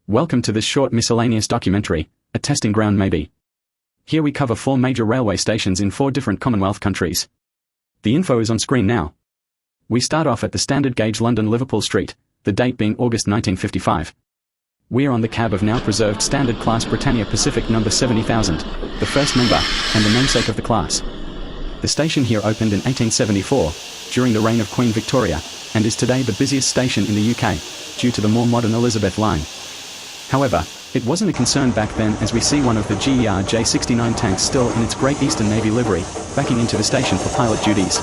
Welcome to this short miscellaneous documentary, A Testing Ground Maybe. Here we cover 4 major railway stations in 4 different Commonwealth countries. The info is on screen now. We start off at the standard gauge London Liverpool Street, the date being August 1955. We are on the cab of now preserved standard class Britannia Pacific number 70,000, the first member, and the namesake of the class. The station here opened in 1874, during the reign of Queen Victoria, and is today the busiest station in the UK, due to the more modern Elizabeth line. However, it wasn't a concern back then, as we see one of the GER J69 tanks still in its Great Eastern Navy livery, backing into the station for pilot duties.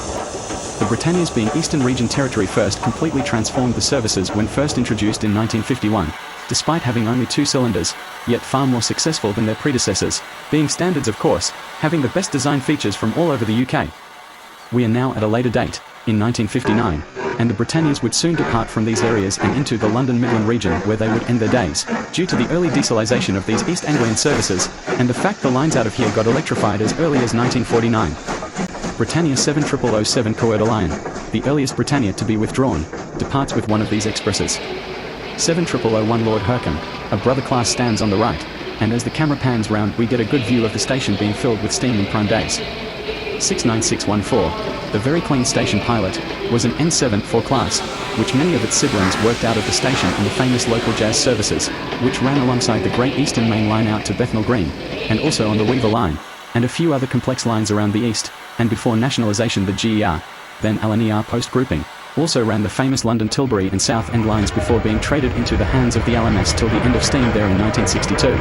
The Britannias, being Eastern Region Territory first, completely transformed the services when first introduced in 1951, despite having only 2 cylinders, yet far more successful than their predecessors, being standards of course, having the best design features from all over the UK. We are now at a later date, in 1959, and the Britannias would soon depart from these areas and into the London Midland region, where they would end their days, due to the early dieselisation of these East Anglian services, and the fact the lines out of here got electrified as early as 1949. Britannia 7007 Coeur d'Alene, the earliest Britannia to be withdrawn, departs with one of these expresses. 7001 Lord Herkham, a brother class, stands on the right, and as the camera pans round we get a good view of the station being filled with steam in prime days. 69614, the very clean station pilot, was an N7 4 class, which many of its siblings worked out of the station in the famous local jazz services, which ran alongside the Great Eastern Main Line out to Bethnal Green, and also on the Weaver Line, and a few other complex lines around the east, and before nationalisation the GER, then LNER post-grouping, also ran the famous London Tilbury and South End lines before being traded into the hands of the LMS till the end of steam there in 1962.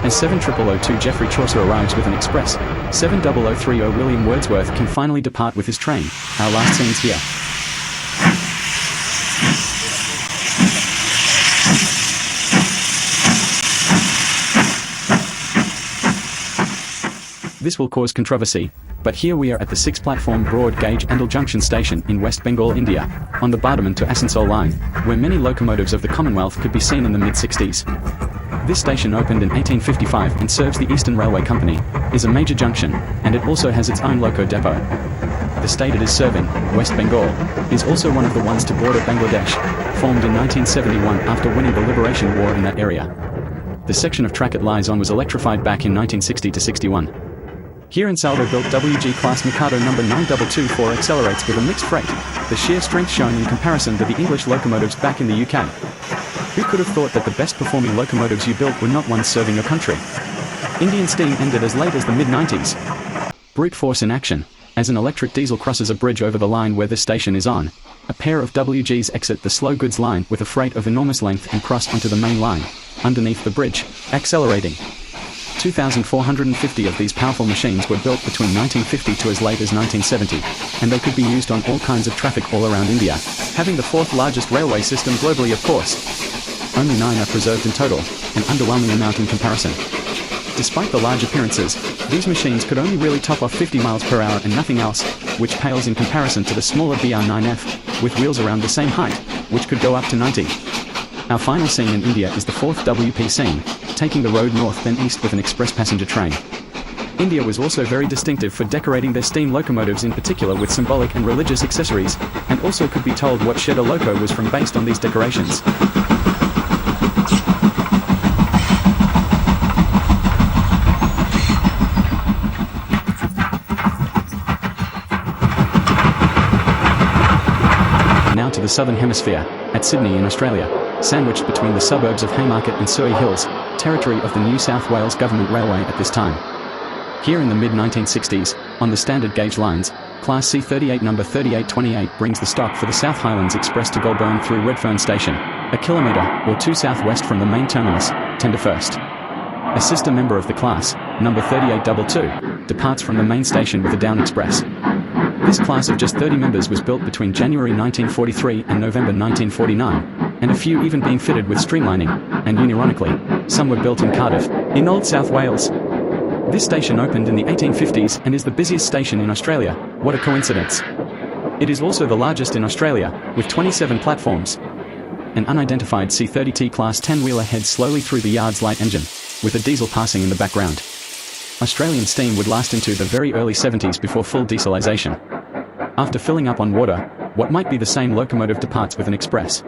As 7002 Geoffrey Chaucer arrives with an express, 70030 William Wordsworth can finally depart with his train. Our last scenes here. This will cause controversy, but here we are at the 6-platform broad gauge Andal Junction station in West Bengal, India, on the Bardhaman to Asansol line, where many locomotives of the Commonwealth could be seen in the mid-60s. This station opened in 1855 and serves the Eastern Railway Company, is a major junction, and it also has its own loco depot. The state it is serving, West Bengal, is also one of the ones to border Bangladesh, formed in 1971 after winning the Liberation War in that area. The section of track it lies on was electrified back in 1960 to 61. Here in Salvo built WG class Mikado number 9224 accelerates with a mixed freight, the sheer strength shown in comparison to the English locomotives back in the UK. Who could have thought that the best performing locomotives you built were not ones serving your country? Indian steam ended as late as the mid-90s. Brute force in action, as an electric diesel crosses a bridge over the line where this station is on. A pair of WGs exit the slow goods line with a freight of enormous length and cross onto the main line, underneath the bridge, accelerating. 2,450 of these powerful machines were built between 1950 to as late as 1970, and they could be used on all kinds of traffic all around India, having the 4th largest railway system globally of course. Only 9 are preserved in total, an underwhelming amount in comparison. Despite the large appearances, these machines could only really top off 50 miles per hour and nothing else, which pales in comparison to the smaller BR9F, with wheels around the same height, which could go up to 90. Our final scene in India is the 4th WP scene, taking the road north then east with an express passenger train. India was also very distinctive for decorating their steam locomotives, in particular with symbolic and religious accessories, and also could be told what shed a loco was from based on these decorations. Now to the southern hemisphere, at Sydney in Australia, sandwiched between the suburbs of Haymarket and Surrey Hills, territory of the New South Wales Government Railway at this time. Here in the mid-1960s, on the standard gauge lines, Class C38 number 3828 brings the stock for the South Highlands Express to Goulburn through Redfern Station, a kilometre or 2 southwest from the main terminus, Tenderfirst. A sister member of the class, number 3822, departs from the main station with a down express. This class of just 30 members was built between January 1943 and November 1949, and a few even being fitted with streamlining, and unironically, some were built in Cardiff, in Old South Wales. This station opened in the 1850s and is the busiest station in Australia. What a coincidence. It is also the largest in Australia, with 27 platforms. An unidentified C30T class 10-wheeler heads slowly through the yard's light engine, with a diesel passing in the background. Australian steam would last into the very early 70s before full dieselisation. After filling up on water, what might be the same locomotive departs with an express.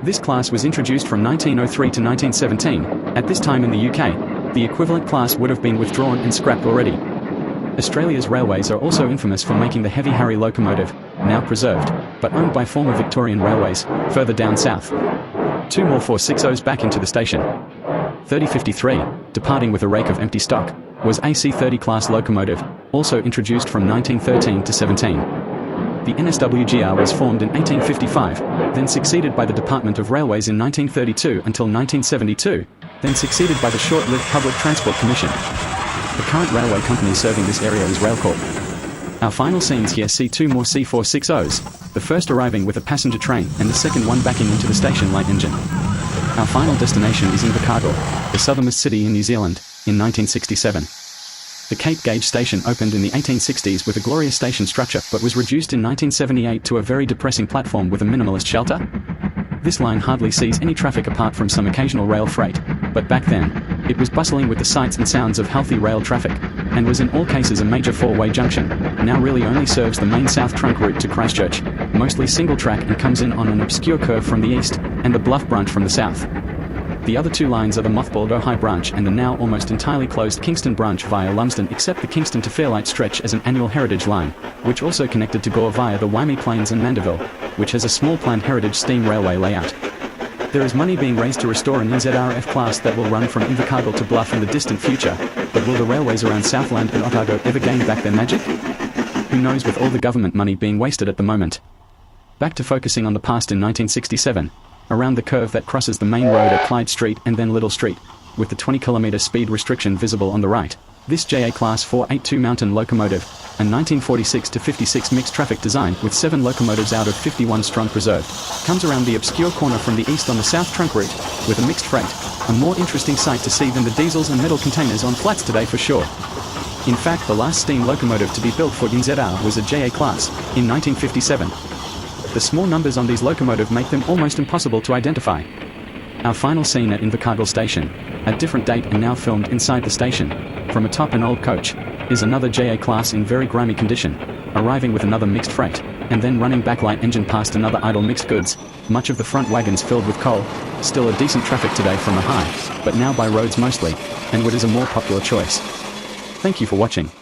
This class was introduced from 1903 to 1917. At this time in the UK, the equivalent class would have been withdrawn and scrapped already. Australia's railways are also infamous for making the Heavy Harry locomotive, now preserved, but owned by former Victorian Railways, further down south. 2 more 460s back into the station. 3053, departing with a rake of empty stock, was AC-30 class locomotive, also introduced from 1913 to 17. The NSWGR was formed in 1855, then succeeded by the Department of Railways in 1932 until 1972, then succeeded by the short-lived Public Transport Commission. The current railway company serving this area is Railcorp. Our final scenes here see 2 more C460s, the first arriving with a passenger train and the second one backing into the station light engine. Our final destination is Invercargill, the southernmost city in New Zealand, in 1967. The Cape Gauge station opened in the 1860s with a glorious station structure but was reduced in 1978 to a very depressing platform with a minimalist shelter. This line hardly sees any traffic apart from some occasional rail freight, but back then, it was bustling with the sights and sounds of healthy rail traffic, and was in all cases a major 4-way junction. Now really only serves the main south trunk route to Christchurch, mostly single track, and comes in on an obscure curve from the east, and the Bluff branch from the south. The other 2 lines are the mothballed Ojai branch and the now almost entirely closed Kingston branch via Lumsden, except the Kingston to Fairlight stretch as an annual heritage line, which also connected to Gore via the Waimea Plains and Mandeville, which has a small planned heritage steam railway layout. There is money being raised to restore an NZRF class that will run from Invercargill to Bluff in the distant future, but will the railways around Southland and Otago ever gain back their magic? Who knows, with all the government money being wasted at the moment. Back to focusing on the past in 1967. Around the curve that crosses the main road at Clyde Street and then Little Street, with the 20km speed restriction visible on the right. This JA Class 482 mountain locomotive, a 1946-56 mixed traffic design with 7 locomotives out of 51 strong preserved, comes around the obscure corner from the east on the south trunk route, with a mixed freight, a more interesting sight to see than the diesels and metal containers on flats today for sure. In fact, the last steam locomotive to be built for NZR was a JA Class, in 1957. The small numbers on these locomotives make them almost impossible to identify. Our final scene at Invercargill Station, at different date and now filmed inside the station, from atop an old coach, is another JA Class in very grimy condition, arriving with another mixed freight, and then running backlight engine past another idle mixed goods, much of the front wagons filled with coal, still a decent traffic today from a high, but now by roads mostly, and what is a more popular choice. Thank you for watching.